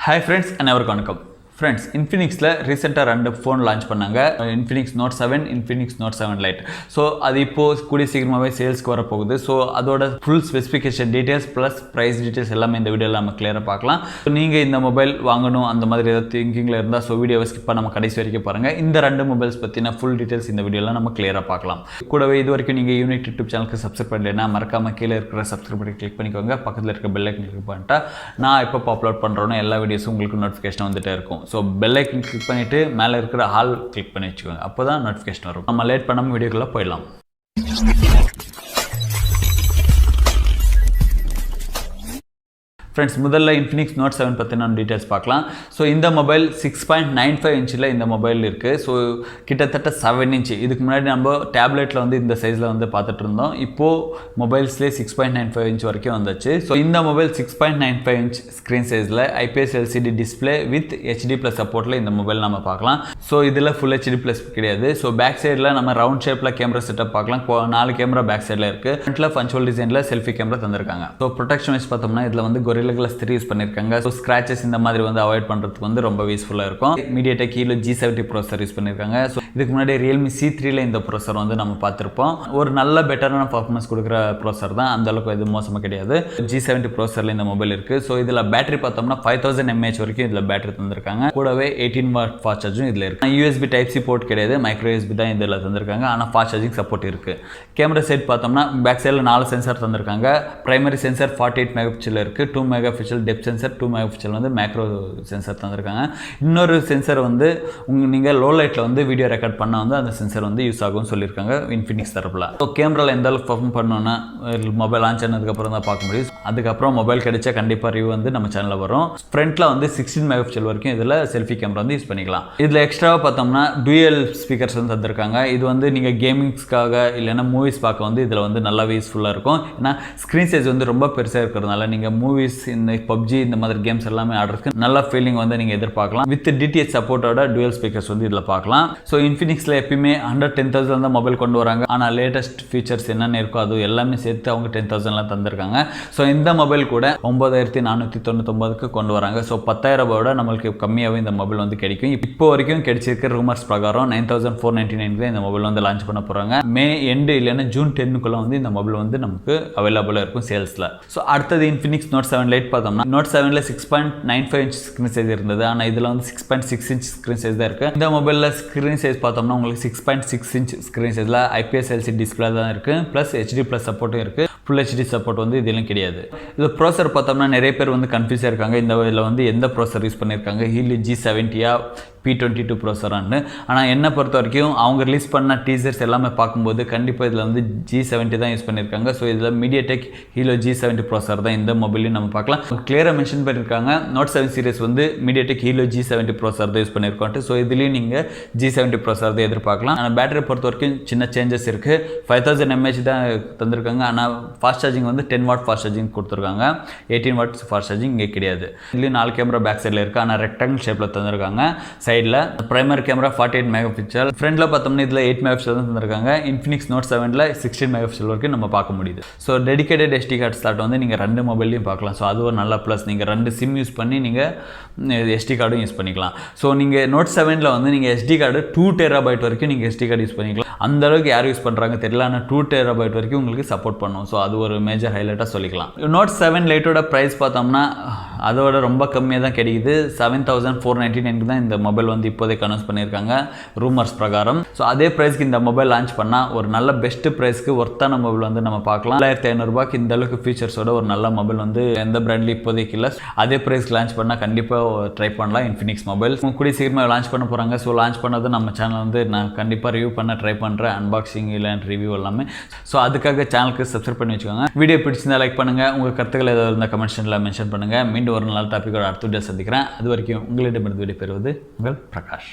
Hi friends, அனைவருக்கும் வணக்கம். Friends, Infinixல ரீசெண்டாக 2 ஃபோன் லான்ச் பண்ணாங்க. Infinix Note 7, Infinix Note 7 Lite. So அது இப்போது கூடிய சீக்கிரமாகவே சேல்ஸ்க்கு வரப்போகுது. ஸோ அதோட full specification details plus price details எல்லாமே இந்த வீடியோவில் நம்ம கிளியராக பார்க்கலாம். ஸோ நீங்கள் இந்த மொபைல் வாங்கணும் அந்த மாதிரி ஏதாவது திங்கிங்கில் இருந்தால் ஸோ வீடியோவை ஸ்கிப் பண்ணாமல் கடைசி வரைக்கும் பாருங்கள். இந்த 2 மொபைல்ஸ் பற்றின ஃபுல் டீட்டெயில்ஸ் இந்த வீடியோவில் நம்ம கிளியராக பார்க்கலாம். கூடவே இது வரைக்கும் நீங்கள் யூனிக் யூடியூப் சேனலுக்கு சப்ஸ்கிரைப் பண்ணலைன்னா மறக்காமல் கீழே இருக்கிற சப்ஸ்கிரைப் பண்ணி கிளிக் பண்ணிக்கோங்க. பக்கத்தில் இருக்க பெல் ஐக்கன் கிளிக் பண்ணிட்டா நான் எப்போ அப்லோட் பண்ணுறோன்னு எல்லா வீடியோஸும் உங்களுக்கு நோட்டிஃபிகேஷன் வந்துகிட்டே இருக்கும். ஸோ பெல் ஐக்கன் கிளிக் பண்ணிவிட்டு மேலே இருக்கிற ஆல் கிளிக் பண்ணி வச்சுக்கோங்க. அப்போ தான் நோட்டிஃபிகேஷன் வரும். நம்ம லேட் பண்ணாமல் வீடியோக்குள்ளே போயிடலாம். ஃப்ரெண்ட்ஸ், முதல்ல Infinix Note 7 பற்றின டீட்டெயில்ஸ் பார்க்கலாம். ஸோ இந்த மொபைல் 6.95 இன்ச்சில் இந்த மொபைல் இருக்குது. ஸோ கிட்டத்தட்ட 7 இன்ச்சு. இதுக்கு முன்னாடி நம்ம டேப்லெட்டில் வந்து இந்த சைஸில் வந்து பார்த்துட்டு இருந்தோம். இப்போது மொபைல்ஸ்லேயே 6.95 இன்ச் வரைக்கும் வந்துச்சு. ஸோ இந்த மொபைல் 6.95 இன்ச் ஸ்க்ரீன் சைஸில் IPS LCD display with HD plus சப்போர்ட்டில் இந்த மொபைல் நம்ம பார்க்கலாம். ஸோ இதில் ஃபுல் HD ப்ளஸ் கிடையாது. ஸோ பேக் சைடில் நம்ம ரவுண்ட் ஷேப்பில் கேமரா செட்டப் பார்க்கலாம். 4 கேமரா பேக் சைடில் இருக்குது. ஃப்ரண்ட்டில் பஞ்சுவல் டிசைனில் செல்ஃபி கேமரா தந்திருக்காங்க. ஸோ ப்ரொடெக்ஷன் வைஸ் பார்த்தோம்னா இதில் வந்து Gorilla Glass 3 யூஸ் பண்ணியிருக்காங்க. ஸோ ஸ்க்ராச்சஸ் இந்த மாதிரி வந்து அவாய்ட் பண்ணுறதுக்கு வந்து ரொம்ப யூஸ்ஃபுல்லாக இருக்கும். MediaTek Helio G70 processor use பண்ணியிருக்காங்க. ஸோ இதுக்கு முன்னாடி Realme C3ல இந்த ப்ராசஸர் வந்து நம்ம பார்த்துருப்போம். ஒரு நல்ல பெட்டரான பர்ஃபார்மன்ஸ் கொடுக்குற ப்ராசஸர் தான். அந்த அளவுக்கு இது மோசமாக கிடையாது. G70 ப்ராசஸரில் இந்த மொபைல் இருக்குது. ஸோ இதில் பேட்டரி பார்த்தோம்னா 5000 mAh வரைக்கும் இதில் பேட்டரி தந்திருக்காங்க. கூடவே 18 வாட் ஃபாஸ்ட் சார்ஜும் இதில் இருக்குது. USB Type-C போர்ட் கிடையாது, மைக்ரோ USB தான் இதில் தந்திருக்காங்க. ஆனால் ஃபாஸ்ட் சார்ஜிங் சப்போர்ட் இருக்குது. கேமரா சைட் பார்த்தோம்னா பேக் சைடில் 4 சென்சார் தந்திருக்காங்க. பிரைமரி சென்சார் 48 மெகாபிக்சல் இருக்குது. 2 மெகாபிக்சல் டெப்த் சென்சர், 2 மெகாபிக்சல் வந்து மேக்ரோ சென்சார் தந்திருக்காங்க. இன்னொரு சென்சார் வந்து நீங்கள் லோ லைட்டில் வந்து வீடியோ ரெக்கார்ட் பண்ணால் வந்து அந்த சென்சார் வந்து யூஸ் ஆகும்னு சொல்லியிருக்காங்க Infinix தரப்பில். ஸோ கேமராவில் எந்த அளவுக்கு பர்ஃபார்ம் பண்ணணும்னா மொபைல் லான்ச் ஆனதுக்கப்புறம் தான் பார்க்க முடியும். அதுக்கப்புறம் மொபைல் கிடைச்சா கண்டிப்பாக ரிவ்யூ வந்து நம்ம சேனலில் வரும். ஃப்ரண்ட்டில் வந்து 16 மெகாபிக்சல் வரைக்கும் இதில் செல்ஃபி கேமரா வந்து யூஸ் பண்ணிக்கலாம். இதில் எக்ஸ்ட்ராவாக பார்த்தோம்னா டூயல் ஸ்பீக்கர்ஸ் வந்து தந்திருக்காங்க. இது வந்து நீங்கள் கேமிங்ஸ்க்காக இல்லைன்னா மூவிஸ் பார்க்க வந்து இதில் வந்து நல்லாவே யூஸ்ஃபுல்லாக இருக்கும். ஏன்னா ஸ்க்ரீன் சைஸ் வந்து ரொம்ப பெருசாக இருக்கிறதுனால நீங்கள் மூவிஸ் இந்த PUBG இந்த மாதிரி கேம்ஸ் எல்லாமே ஆடுறதுக்கு நல்ல ஃபீலிங் வந்து நீங்கள் எதிர்பார்க்கலாம். வித் DTH சப்போர்ட்டோட டூயல் ஸ்பீக்கர்ஸ் வந்து இதில் பார்க்கலாம். ஸோ Infinixல எப்பயுமே 110,000 தான் மொபைல் கொண்டு வராங்க. ஆனால் லேட்டஸ்ட் ஃபீச்சர்ஸ் என்னென்ன இருக்கோ அது எல்லாமே சேர்த்து அவங்க 10,000 தந்திருக்காங்க. ஸோ இந்த மொபைல் கூட 9499க்கு கொண்டு வராங்க. ஸோ 10,000 ரூபாயோட நம்மளுக்கு கம்மியாகவே இந்த மொபைல் வந்து கிடைக்கும். இப்போ வரைக்கும் கிடைச்சிருக்க ரூமர்ஸ் பிரகாரம் 9499 இந்த மொபைல் வந்து லான்ச் பண்ண போகிறாங்க. மே எண்டு இல்லைன்னா ஜூன் 10க்குள்ளே வந்து இந்த மொபைல் வந்து நமக்கு அவைலபிளாக இருக்கும் சேல்ஸில். ஸோ அடுத்தது Infinix Note 7 Lite பார்த்தோம்னா Note 7ல 6.95 இன்ச் ஸ்க்ரீன் சைஸ் இருந்தது. ஆனால் இதில் வந்து 6.6 இன்ச் ஸ்க்ரீன் சைஸ் தான் இருக்குது. இந்த மொபைலில் ஸ்க்ரீன் சைஸ் பார்த்தோம்னா உங்களுக்கு 6.6 இன்ச் ஸ்க்ரீன் சைஸில் IPS LCD டிஸ்பிளே தான் இருக்குது. ப்ளஸ் HD ப்ளஸ் சப்போர்ட்டும் இருக்குது. ஃபுல் HD சப்போர்ட் வந்து இதெல்லாம் கிடையாது. இது ப்ராசஸர் பார்த்தோம்னா நிறைய பேர் வந்து கன்ஃபியூஸாக இருக்காங்க. இந்த இதில் வந்து எந்த ப்ராசஸர் யூஸ் பண்ணியிருக்காங்க, Helio G70 P22 ப்ராசஸரான்னு. ஆனால் என்னை பொறுத்த வரைக்கும் அவங்க ரிலீஸ் பண்ண டீசர்ஸ் எல்லாமே பார்க்கும்போது கண்டிப்பாக இதில் வந்து G70 தான் யூஸ் பண்ணியிருக்காங்க. ஸோ இதில் MediaTek Helio G70 ப்ராசஸர் தான் இந்த மொபைலையும் நம்ம பார்க்கலாம். கிளியராக மென்ஷன் பண்ணியிருக்காங்க Note 7 சீரிஸ் வந்து MediaTek Helio G70 ப்ராசஸர் தான் யூஸ் பண்ணியிருக்கோன்ட்டு. ஸோ இதுலேயும் நீங்கள் G70 ப்ராசஸர் தான் எதிர்பார்க்கலாம். ஆனால் பேட்டரி பொறுத்த வரைக்கும் சின்ன சேஞ்சஸ் இருக்குது. 5000 mAh தான் தந்திருக்காங்க. ஆனால் ஃபாஸ்ட் சார்ஜிங் வந்து 10 வாட் ஃபாஸ்ட் சார்ஜிங் கொடுத்துருக்காங்க. 18 வாட்ஸ் ஃபாஸ்ட் சார்ஜிங் இங்கே கிடையாது. இதுலேயும் 4 கேமரா பேக் சைடில் இருக்குது. ஆனால் ரெக்டாங்கிள் ஷேப்பில் தந்திருக்காங்க. சைடில் பிரைமரி கேமரா 48 மெகாபிக்சல். ஃப்ரண்ட்டில் பார்த்தோம்னா இதில் 8 மெகாபிக்சல் தான் தந்திருக்காங்க. Infinix Note 7ல 16 மெகாபிக்சல் வரைக்கும் நம்ம பார்க்க முடியுது. So dedicated SD card slot வந்து நீங்கள் 2 மொபைல்லையும் பார்க்கலாம். ஸோ அது ஒரு நல்ல ப்ளஸ். நீங்கள் 2 சிம் யூஸ் பண்ணி நீங்கள் SD கார்டும் யூஸ் பண்ணிக்கலாம். ஸோ நீங்கள் Note 7ல வந்து நீங்கள் SD கார்டு 2 TB வரைக்கும் நீங்கள் SD கார்டு யூஸ் பண்ணிக்கலாம். அந்த அளவுக்கு யார் யூஸ் பண்ணுறாங்க தெரியல. ஆனால் 2 TB வரைக்கும் உங்களுக்கு சப்போர்ட் பண்ணும். ஸோ அது ஒரு மேஜர் ஹைலைட்டாக சொல்லிக்கலாம். Note 7 Liteோட ப்ரைஸ் பார்த்தோம்னா அதோட ரொம்ப கம்மியாக தான் கிடைக்குது. 7499 தான் இந்த மொபைல் வந்து இப்போதைக்கு அனௌன்ஸ் பண்ணியிருக்காங்க ரூமர்ஸ் பிரகாரம். ஸோ அதே ப்ரைஸ்க்கு இந்த மொபைல் லான்ச் பண்ணால் ஒரு நல்ல பெஸ்ட் ப்ரைஸ்க்கு ஒர்த்தான மொபைல் வந்து நம்ம பார்க்கலாம். 7500 ரூபாய்க்கு இந்த அளவுக்கு ஃபீச்சர்ஸோட ஒரு நல்ல மொபைல் வந்து எந்த பிராண்ட்லையும் இப்போதைக்கு இல்லை. அதே ப்ரைஸ்க்கு லான்ச் பண்ணால் கண்டிப்பாக ட்ரை பண்ணலாம் Infinix மொபைல். கூடிய சீக்கிரமாக லான்ச் பண்ண போகிறாங்க. ஸோ லான்ச் பண்ணது நம்ம சேனல் வந்து நான் கண்டிப்பாக ரிவ்யூ பண்ண ட்ரை பண்ணுறேன். அன்பாக்சிங் இல்லை ரிவ்யூ எல்லாமே. ஸோ அதுக்காக சேனலுக்கு சப்ஸ்கிரைப் பண்ணி வச்சுக்கோங்க. வீடியோ பிடிச்சிருந்தா லைக் பண்ணுங்கள். உங்கள் கருத்துக்கள் ஏதாவது இருந்தால் கமெண்ட் செக்ஷனில் மென்ஷன் பண்ணுங்கள். மீண்டும் ஒரு நல்ல டாப்பிக்கோட அடுத்த வீடியோ சந்திக்கிறேன். அது வரைக்கும் உங்களிடமிருந்து விடைபெறுவது உங்கள் பிரகாஷ்.